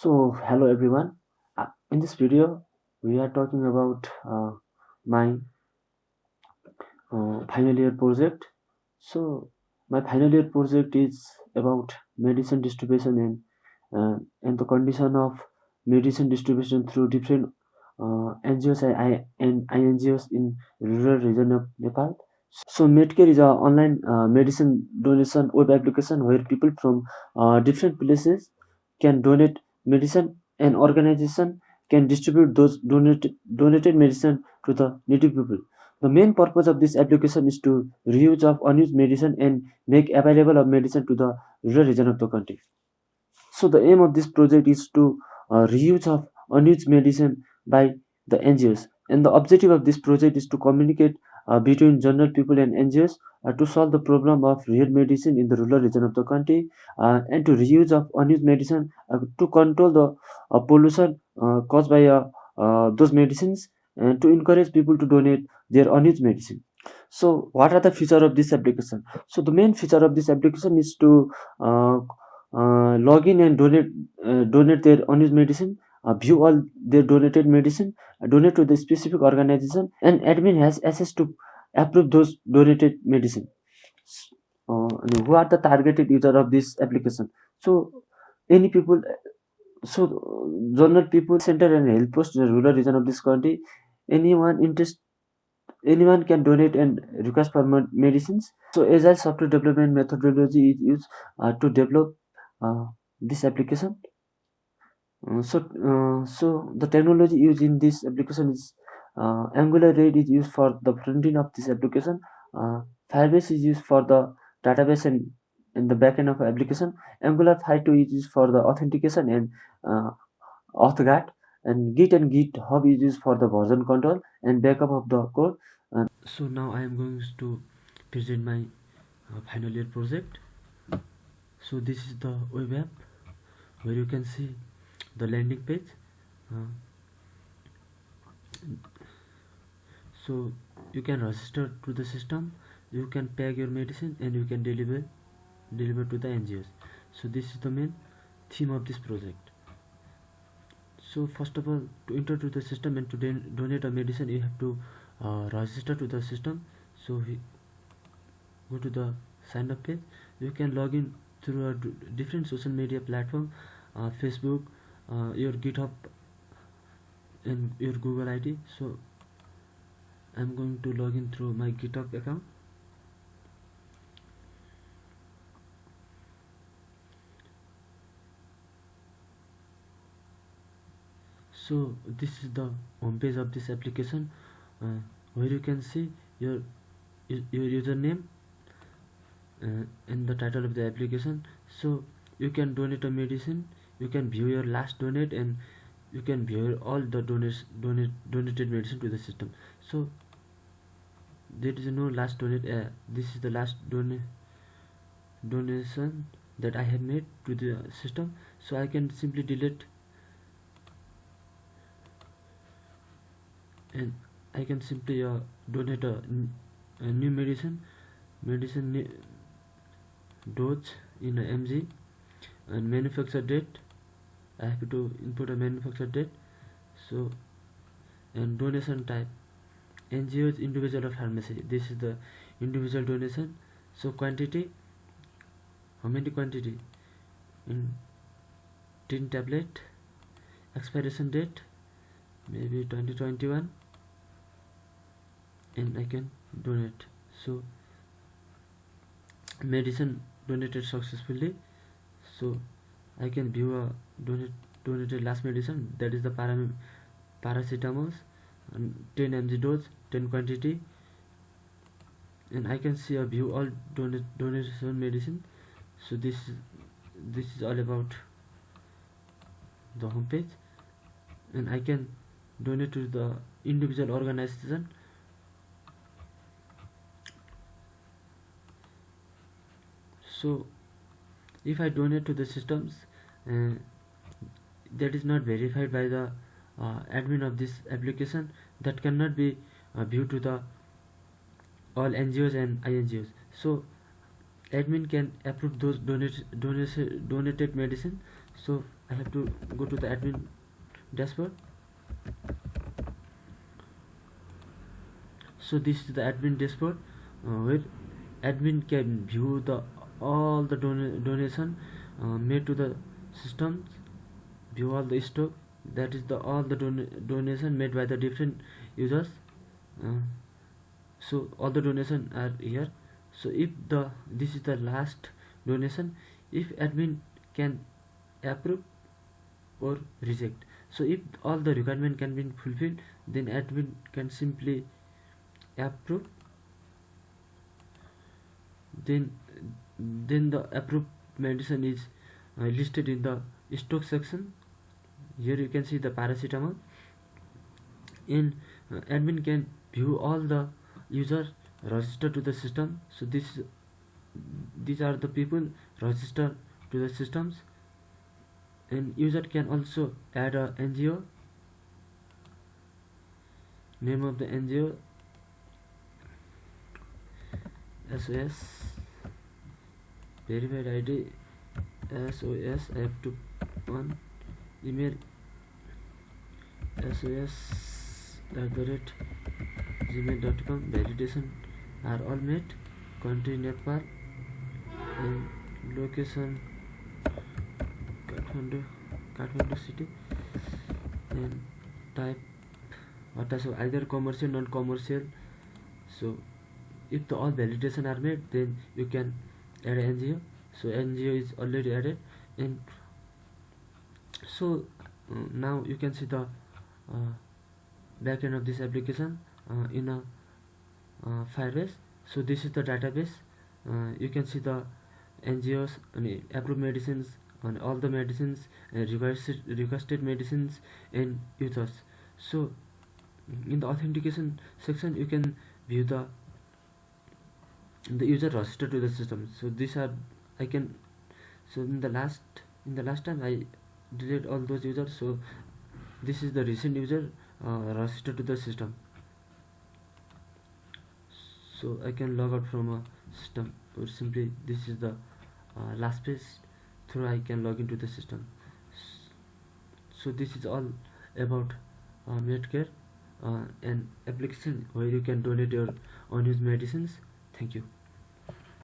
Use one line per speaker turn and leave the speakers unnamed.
So, hello everyone. In this video, we are talking about my final year project. So, my final year project is about medicine distribution and the condition of medicine distribution through different NGOs and INGOs in rural region of Nepal. So, Medcare is a online medicine donation web application where people from different places can donate medicine and organization can distribute those donated medicine to the needy people. The main purpose of this application is to reuse of unused medicine and make available of medicine to the rural region of the country. So the aim of this project is to reuse of unused medicine by the NGOs, and the objective of this project is to communicate between general people and NGOs to solve the problem of real medicine in the rural region of the country, and to reuse of unused medicine to control the pollution caused by those medicines, and to encourage people to donate their unused medicine. So what are the feature of this application? So the main feature of this application is to uh, log in and donate their unused medicine, view all their donated medicine, donate to the specific organization, and admin has access to approve those donated medicine. And who are the targeted user of this application? So any people, so general people center and health post in the rural region of this country, anyone interest anyone can donate and request for medicines. So agile software development methodology is used to develop uh, this application. So the technology used in this application is Angular Red is used for the front end of this application. Firebase is used for the database and the backend of application. Angular 5.2 is used for the authentication and authguard, and Git and GitHub is used for the version control and backup of the code. So now I am going to present my final year project. So this is the web app where you can see the landing page. Uh, so you can register to the system, you can pack your medicine, and you can deliver to the NGOs. So this is the main theme of this project. So first of all, to enter to the system and to donate a medicine, you have to register to the system. So we go to the sign up page. You can log in through a different social media platform, Facebook, your GitHub, and your Google ID. So I'm going to log in through my GitHub account. So this is the home page of this application, where you can see your username and the title of the application. So you can donate a medicine, you can view your last donate, and you can view all the donated medicine to the system. So there is no last donate. This is the last donation that I have made to the system. So I can simply delete, and I can simply donate a new medicine dose in a mg, and manufacture date. I have to input a manufacture date. So, and donation type, NGOs, individual or pharmacy. This is the individual donation. So quantity, how many quantity? In 10 tablet. Expiration date maybe 2021, and I can donate. So medicine donated successfully. So I can view a donated last medicine, that is the paracetamol, and 10 mg dose, 10 quantity, and I can see a view all donation medicine. So this is all about the homepage, and I can donate to the individual organization. So if I donate to the systems uh, that is not verified by the admin of this application, that cannot be viewed to the all NGOs and INGOs. So admin can approve those donated medicine. So I have to go to the admin dashboard. So this is the admin dashboard, where admin can view the all the donation made to the systems, view all the stock, that is the all the donation made by the different users. uh, so all the donation are here. So if this is the last donation, if admin can approve or reject, so if all the requirement can be fulfilled, then admin can simply approve. Then then the approved medicine is listed in the stock section. Here you can see the paracetamol. In admin can view all the user registered to the system. So these are the people registered to the systems. And user can also add a NGO, name of the NGO SOS, verified ID SOS. I have to one email sos@gmail.com. validation are all met. Country Nepal and location Kathmandu city, and type so either commercial, non-commercial. So if the all validation are made, then you can add NGO. So NGO is already added. And so now you can see the backend of this application in a Firebase. So this is the database. You can see the NGOs and approved medicines and all the medicines, requested medicines and users. So in the authentication section, you can view the user registered to the system. So these are I can. So in the last time I deleted all those users. So this is the recent user registered to the system. So I can log out from a system, or simply this is the last page through I can log into the system. So this is all about Medcare, an application where you can donate your unused medicines. Thank you.